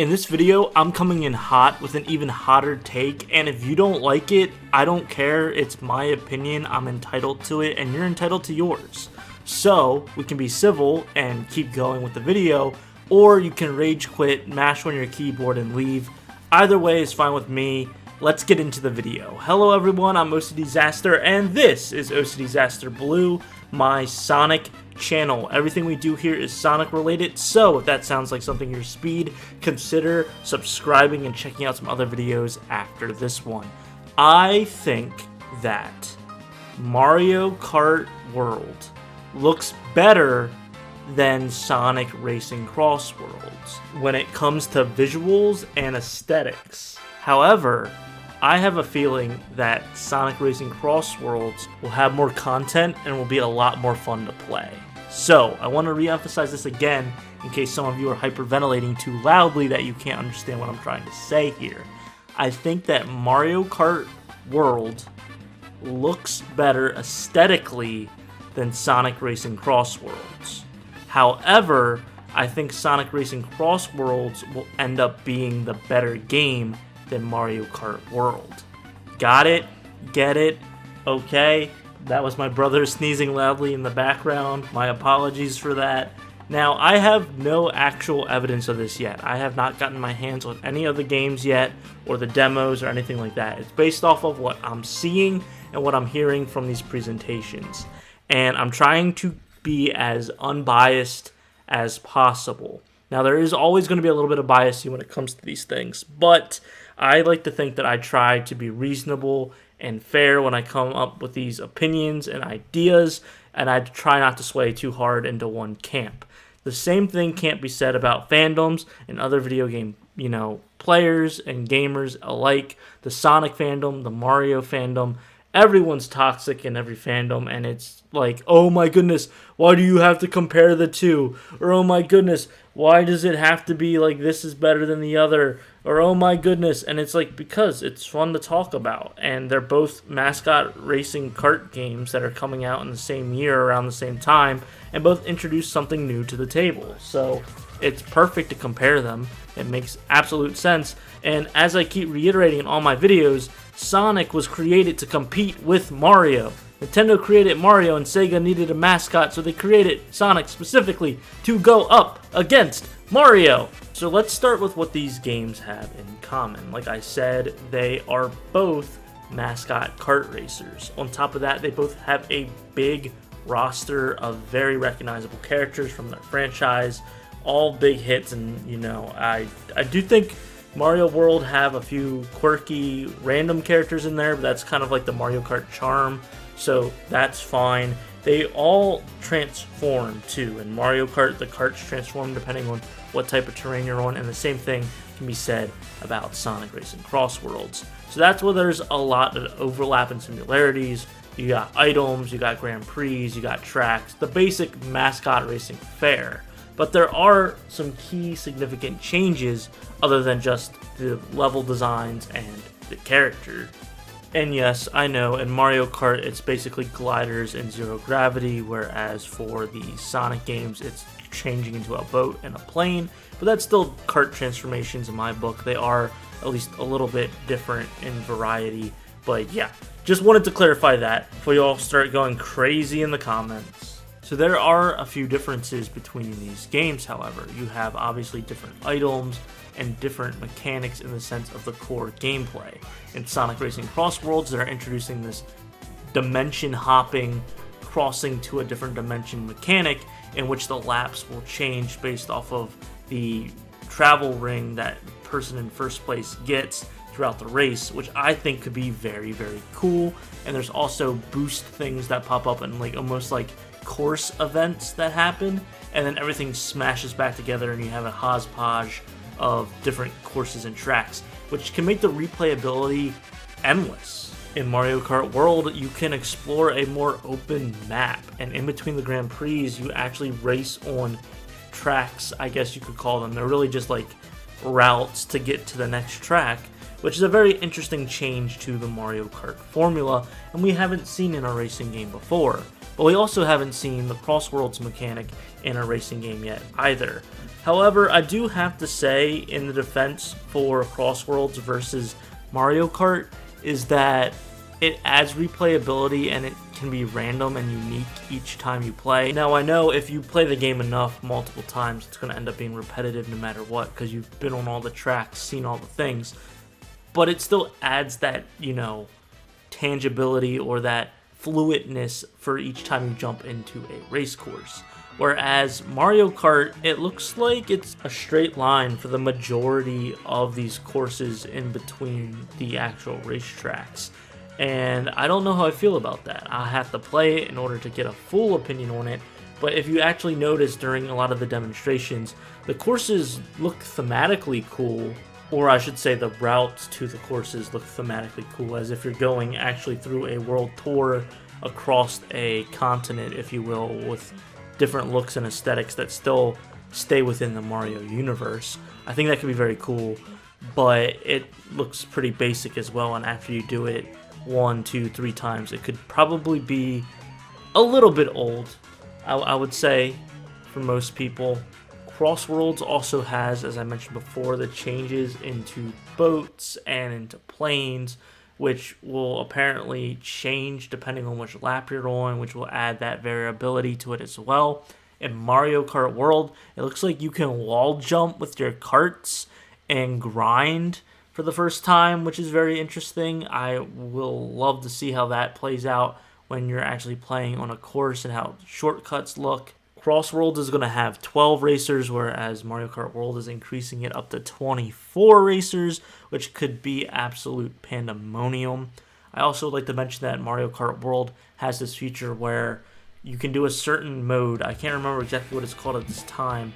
In this video, I'm coming in hot with an even hotter take, and if you don't like it, I don't care. It's my opinion, I'm entitled to it, and you're entitled to yours. So, we can be civil and keep going with the video, or you can rage quit, mash on your keyboard, and leave. Either way is fine with me. Let's get into the video. Hello everyone, I'm OCDsaster, and this is OCDsaster Blue, my Sonic channel. Everything we do here is Sonic related, so if that sounds like something your speed, consider subscribing and checking out some other videos after this one. I think that Mario Kart World looks better than Sonic Racing CrossWorlds when it comes to visuals and aesthetics. However, I have a feeling that Sonic Racing CrossWorlds will have more content and will be a lot more fun to play. So, I want to re-emphasize this again in case some of you are hyperventilating too loudly that you can't understand what I'm trying to say here. I think that Mario Kart World looks better aesthetically than Sonic Racing CrossWorlds. However, I think Sonic Racing CrossWorlds will end up being the better game than Mario Kart World. Got it? Get it? Okay. That was my brother sneezing loudly in the background. My apologies for that. Now, I have no actual evidence of this yet. I have not gotten my hands on any of the games yet, or the demos, or anything like that. It's based off of what I'm seeing and what I'm hearing from these presentations. And I'm trying to be as unbiased as possible. Now, there is always going to be a little bit of bias when it comes to these things, but I like to think that I try to be reasonable and fair when I come up with these opinions and ideas, and I try not to sway too hard into one camp. The same thing can't be said about fandoms and other video game, players and gamers alike. The Sonic fandom, the Mario fandom, everyone's toxic in every fandom, and it's like, oh my goodness, why do you have to compare the two? Or oh my goodness, why does it have to be like this is better than the other? Or oh my goodness, and it's like, because it's fun to talk about, and they're both mascot racing kart games that are coming out in the same year around the same time, and both introduce something new to the table. So it's perfect to compare them. It makes absolute sense, and as I keep reiterating in all my videos, Sonic was created to compete with Mario. Nintendo created Mario and Sega needed a mascot, so they created Sonic specifically to go up against Mario. So let's start with what these games have in common. Like I said, they are both mascot kart racers. On top of that, they both have a big roster of very recognizable characters from their franchise, all big hits, and I do think Mario World have a few quirky random characters in there, but that's kind of like the Mario Kart charm, so that's fine. They all transform too. In Mario Kart, the karts transform depending on what type of terrain you're on, and the same thing can be said about Sonic Racing CrossWorlds. So that's where there's a lot of overlap and similarities. You got items, you got Grand Prix, you got tracks, the basic mascot racing fare. But there are some key significant changes other than just the level designs and the character. And yes, I know, in Mario Kart it's basically gliders and zero gravity, whereas for the Sonic games it's changing into a boat and a plane, but that's still kart transformations in my book. They are at least a little bit different in variety, but yeah, just wanted to clarify that before you all start going crazy in the comments. So there are a few differences between these games, however. You have obviously different items and different mechanics in the sense of the core gameplay. In Sonic Racing CrossWorlds, they're introducing this dimension hopping, crossing to a different dimension mechanic in which the laps will change based off of the travel ring that person in first place gets throughout the race, which I think could be very, very cool. And there's also boost things that pop up and almost like course events that happen, and then everything smashes back together and you have a hodgepodge of different courses and tracks, which can make the replayability endless. In Mario Kart World, you can explore a more open map, and in between the Grand Prix, you actually race on tracks, I guess you could call them. They're really just like routes to get to the next track, which is a very interesting change to the Mario Kart formula, and we haven't seen in a racing game before. But we also haven't seen the CrossWorlds mechanic in a racing game yet either. However, I do have to say, in the defense for CrossWorlds versus Mario Kart, is that it adds replayability and it can be random and unique each time you play. Now, I know if you play the game enough multiple times, it's going to end up being repetitive no matter what, because you've been on all the tracks, seen all the things, but it still adds that, you know, tangibility or that fluidness for each time you jump into a race course. Whereas Mario Kart, it looks like it's a straight line for the majority of these courses in between the actual racetracks. And I don't know how I feel about that. I have to play it in order to get a full opinion on it. But if you actually notice during a lot of the demonstrations, the courses look thematically cool, or I should say the routes to the courses look thematically cool, as if you're going actually through a world tour across a continent, if you will, with different looks and aesthetics that still stay within the Mario universe. I think that could be very cool, but it looks pretty basic as well, and after you do it 1, 2, 3 times, it could probably be a little bit old, I would say, for most people. CrossWorlds also has, as I mentioned before, the changes into boats and into planes, which will apparently change depending on which lap you're on, which will add that variability to it as well. In Mario Kart World, it looks like you can wall jump with your carts and grind for the first time, which is very interesting. I will love to see how that plays out when you're actually playing on a course and how shortcuts look. CrossWorlds is going to have 12 racers, whereas Mario Kart World is increasing it up to 24 racers, which could be absolute pandemonium. I also like to mention that Mario Kart World has this feature where you can do a certain mode. I can't remember exactly what it's called at this time,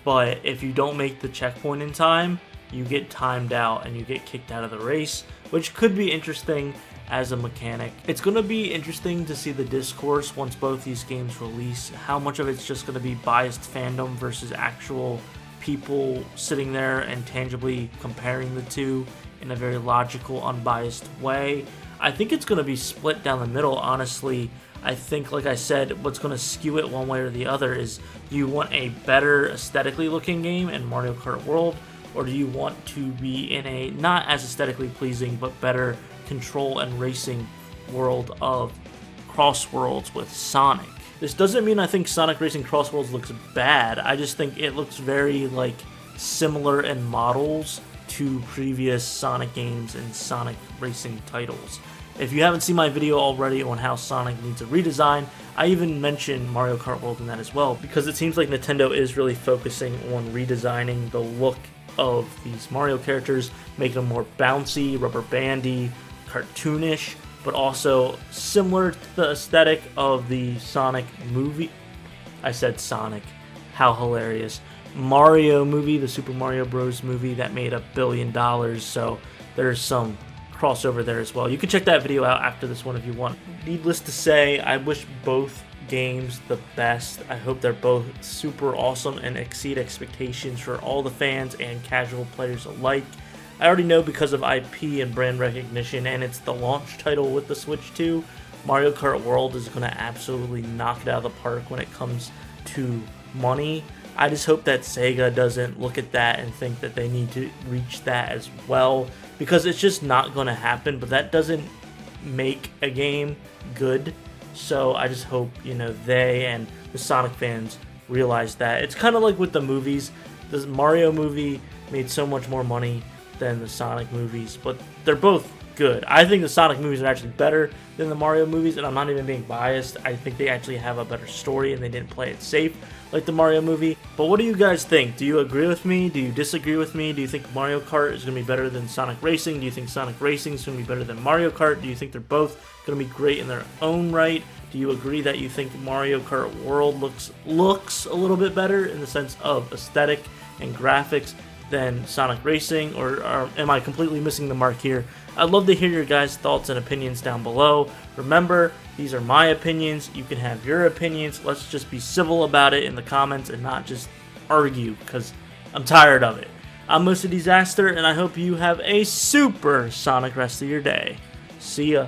but if you don't make the checkpoint in time, you get timed out and you get kicked out of the race, which could be interesting as a mechanic. It's going to be interesting to see the discourse once both these games release, how much of it's just going to be biased fandom versus actual people sitting there and tangibly comparing the two in a very logical, unbiased way. I think it's going to be split down the middle, honestly. I think, like I said, what's going to skew it one way or the other is, do you want a better aesthetically looking game in Mario Kart World, or do you want to be in a not as aesthetically pleasing but better control and racing world of CrossWorlds with Sonic? This doesn't mean I think Sonic Racing CrossWorlds looks bad. I just think it looks very like similar in models to previous Sonic games and Sonic Racing titles. If you haven't seen my video already on how Sonic needs a redesign, I even mentioned Mario Kart World in that as well, because it seems like Nintendo is really focusing on redesigning the look of these Mario characters, making them more bouncy, rubber bandy, cartoonish, but also similar to the aesthetic of the Sonic movie. I said Sonic. How hilarious. Mario movie, the Super Mario Bros. Movie that made $1 billion, so there's some crossover there as well. You can check that video out after this one if you want. Needless to say, I wish both games the best. I hope they're both super awesome and exceed expectations for all the fans and casual players alike. I already know because of IP and brand recognition, and it's the launch title with the Switch 2, Mario Kart World is going to absolutely knock it out of the park when it comes to money. I just hope that Sega doesn't look at that and think that they need to reach that as well, because it's just not going to happen, but that doesn't make a game good. So I just hope, they and the Sonic fans realize that. It's kind of like with the movies. The Mario movie made so much more money than the Sonic movies, but they're both good. I think the Sonic movies are actually better than the Mario movies, and I'm not even being biased. I think they actually have a better story and they didn't play it safe like the Mario movie. But what do you guys think? Do you agree with me? Do you disagree with me? Do you think Mario Kart is going to be better than Sonic Racing? Do you think Sonic Racing is going to be better than Mario Kart? Do you think they're both going to be great in their own right? Do you agree that you think Mario Kart World looks a little bit better in the sense of aesthetic and graphics than Sonic Racing, or am I completely missing the mark here? I'd love to hear your guys' thoughts and opinions down below. Remember, these are my opinions. You can have your opinions. Let's just be civil about it in the comments and not just argue, because I'm tired of it. I'm OCDsaster, and I hope you have a super Sonic rest of your day. See ya.